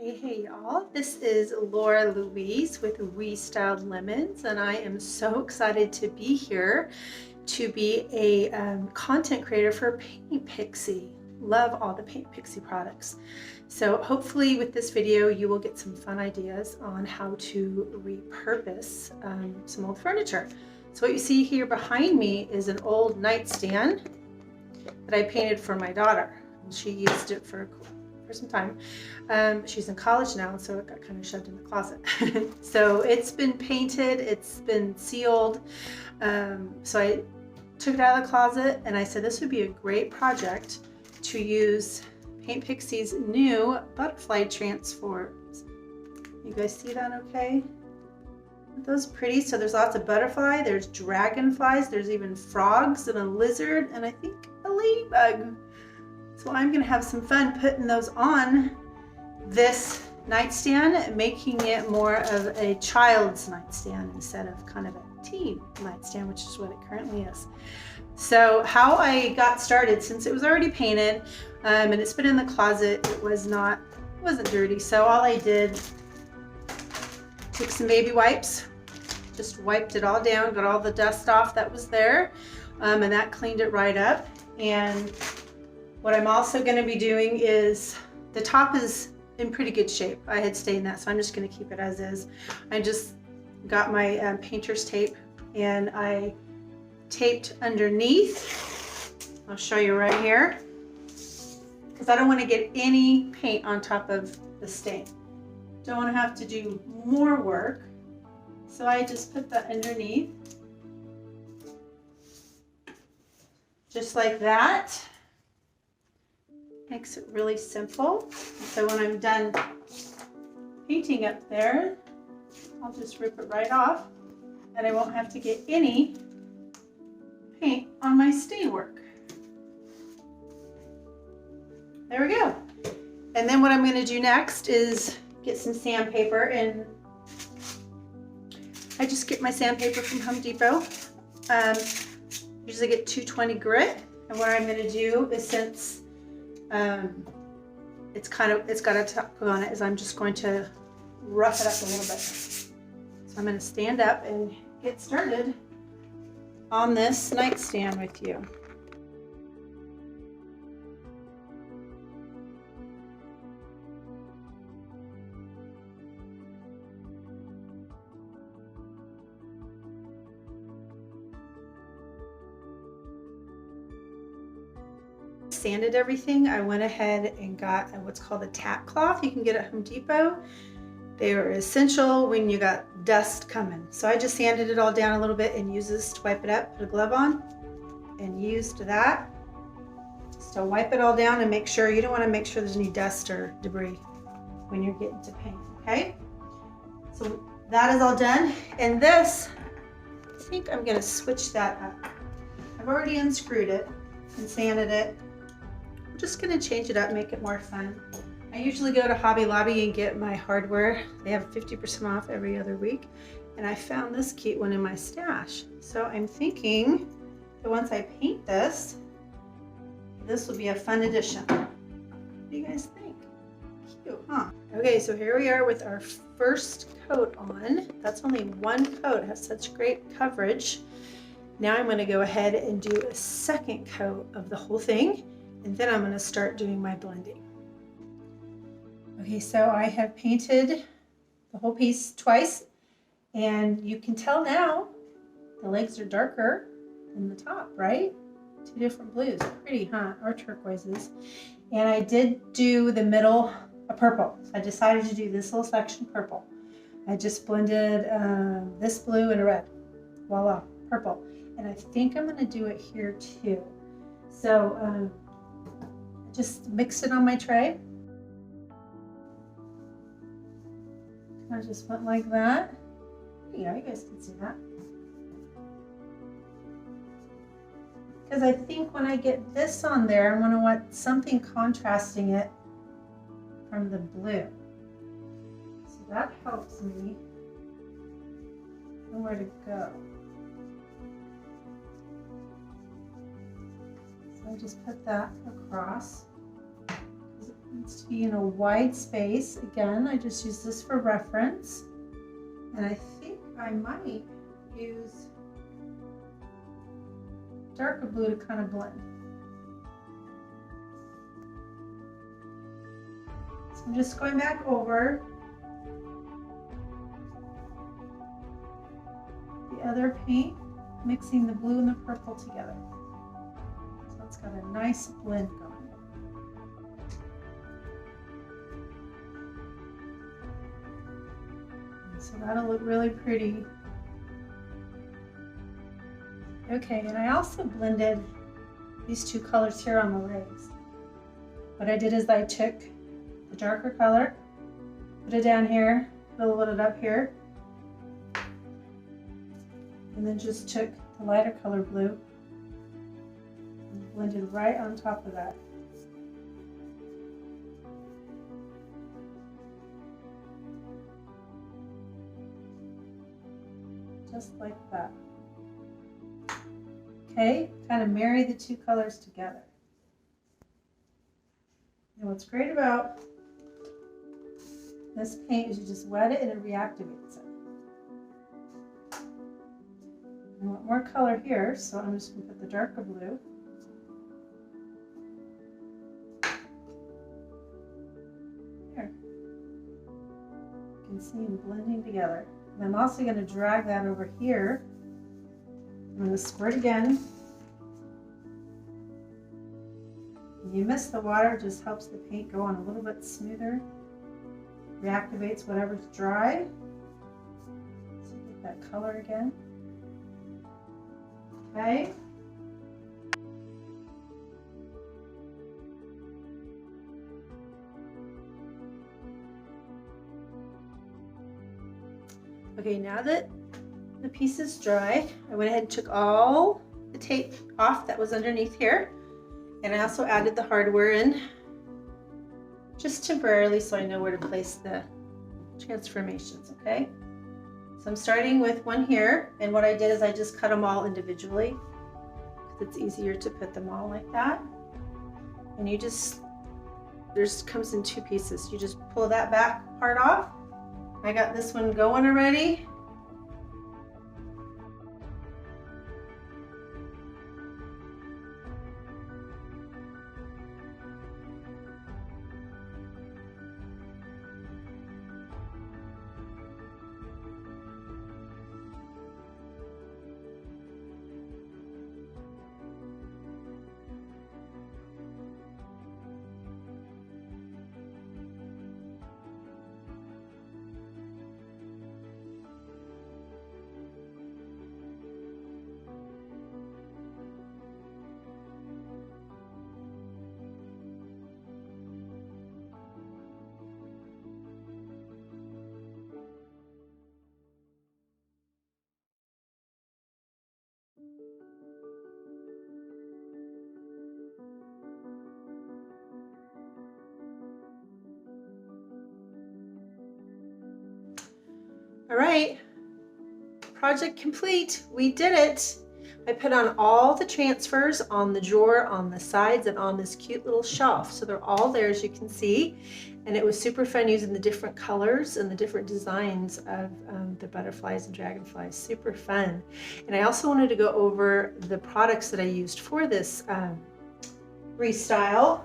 Hey y'all, this is Laura Louise with Restyled Lemons, and I am so excited to be here to be a content creator for Paint Pixie. Love all the Paint Pixie products. So hopefully with this video you will get some fun ideas on how to repurpose some old furniture. So what you see here behind me is an old nightstand that I painted for my daughter. She used it for some time. She's in college now, so it got kind of shoved in the closet. So it's been painted, it's been sealed. So I took it out of the closet and I said this would be a great project to use Paint Pixie's new butterfly transforms. You guys see that okay? Aren't those pretty? So there's lots of butterfly, there's dragonflies, there's even frogs and a lizard, and I think a ladybug. So I'm gonna have some fun putting those on this nightstand, making it more of a child's nightstand instead of kind of a teen nightstand, which is what it currently is. So how I got started, since it was already painted and it's been in the closet, it wasn't dirty. So all I did, took some baby wipes, just wiped it all down, got all the dust off that was there, and that cleaned it right up. And what I'm also going to be doing is, the top is in pretty good shape. I had stained that, so I'm just going to keep it as is. I just got my painter's tape and I taped underneath. I'll show you right here, because I don't want to get any paint on top of the stain. Don't want to have to do more work. So I just put that underneath, just like that. Makes it really simple. So when I'm done painting up there, I'll just rip it right off and I won't have to get any paint on my stain work. There we go. And then what I'm going to do next is get some sandpaper, and I just get my sandpaper from Home Depot. Usually get 220 grit, and what I'm going to do is, since it's got a top coat on it, is I'm just going to rough it up a little bit. So I'm going to stand up and get started on this nightstand with you. Sanded everything, I went ahead and got what's called a tack cloth. You can get at Home Depot. They are essential when you got dust coming. So I just sanded it all down a little bit and used this to wipe it up, put a glove on, and used that. So wipe it all down and make sure, you don't want to make sure there's any dust or debris when you're getting to paint, okay? So that is all done. And this, I think I'm going to switch that up. I've already unscrewed it and sanded it. I'm just going to change it up, make it more fun. I usually go to Hobby Lobby and get my hardware. They have 50% off every other week. And I found this cute one in my stash. So I'm thinking that once I paint this, this will be a fun addition. What do you guys think? Cute, huh? Okay, so here we are with our first coat on. That's only one coat, it has such great coverage. Now I'm going to go ahead and do a second coat of the whole thing, and then I'm going to start doing my blending. Okay, so I have painted the whole piece twice, and you can tell now the legs are darker than the top, right? Two different blues. Pretty, huh? Or turquoises. And I did do the middle a purple. So I decided to do this little section purple. I just blended this blue and a red. Voila, purple. And I think I'm going to do it here too. So just mix it on my tray. I just went like that. There you go, you guys can see that. Because I think when I get this on there, I'm going to want something contrasting it from the blue. So that helps me know where to go. So I just put that across. It's to be in a wide space. Again, I just use this for reference. And I think I might use darker blue to kind of blend. So I'm just going back over the other paint, mixing the blue and the purple together. So it's got a nice blend going. So that'll look really pretty. Okay, and I also blended these two colors here on the legs. What I did is I took the darker color, put it down here, put it up here, and then just took the lighter color blue and blended right on top of that. Just like that. Okay, kind of marry the two colors together. And what's great about this paint is you just wet it and it reactivates it. I want more color here, so I'm just going to put the darker blue. Here. You can see them blending together. And I'm also going to drag that over here. I'm going to squirt again. When you miss the water, it just helps the paint go on a little bit smoother. Reactivates whatever's dry. So get that color again. Okay. Okay, now that the piece is dry, I went ahead and took all the tape off that was underneath here. And I also added the hardware in just temporarily so I know where to place the transformations, okay? So I'm starting with one here, and what I did is I just cut them all individually because it's easier to put them all like that. And you just, comes in two pieces. You just pull that back part off. I got this one going already. All right, project complete. We did it. I put on all the transfers on the drawer, on the sides, and on this cute little shelf. So they're all there, as you can see. And it was super fun using the different colors and the different designs of the butterflies and dragonflies. Super fun. And I also wanted to go over the products that I used for this restyle.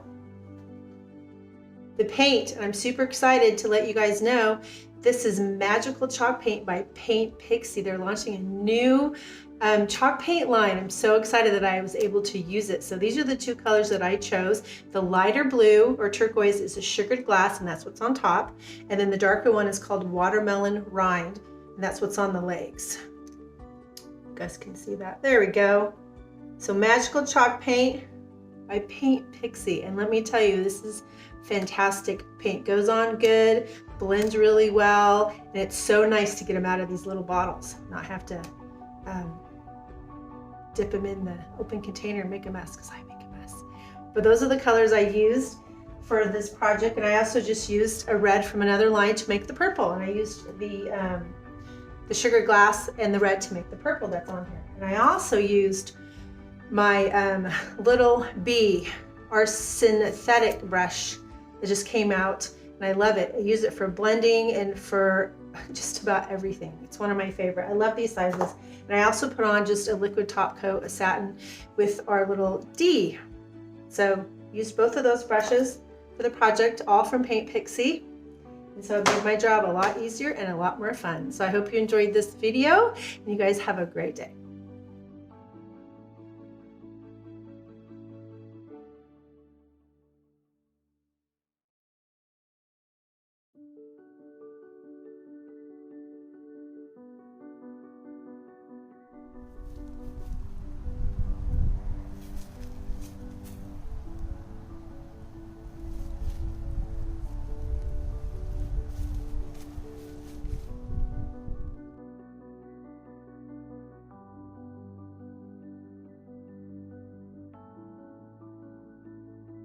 The paint, and I'm super excited to let you guys know, this is Magical Chalk Paint by Paint Pixie. They're launching a new chalk paint line. I'm so excited that I was able to use it. So these are the two colors that I chose. The lighter blue or turquoise is a sugared glass, and that's what's on top. And then the darker one is called Watermelon Rind, and that's what's on the legs. You guys can see that. There we go. So Magical Chalk Paint by Paint Pixie. And let me tell you, this is fantastic paint. Goes on good, blends really well, and it's so nice to get them out of these little bottles, not have to dip them in the open container and make a mess, because I make a mess. But those are the colors I used for this project, and I also just used a red from another line to make the purple, and I used the sugar glass and the red to make the purple that's on here. And I also used my little bee, our synthetic brush It just came out and I love it. I use it for blending and for just about everything. It's one of my favorite. I love these sizes. And I also put on just a liquid top coat, a satin with our little D. So used both of those brushes for the project, all from Paint Pixie. And so it made my job a lot easier and a lot more fun. So I hope you enjoyed this video and you guys have a great day.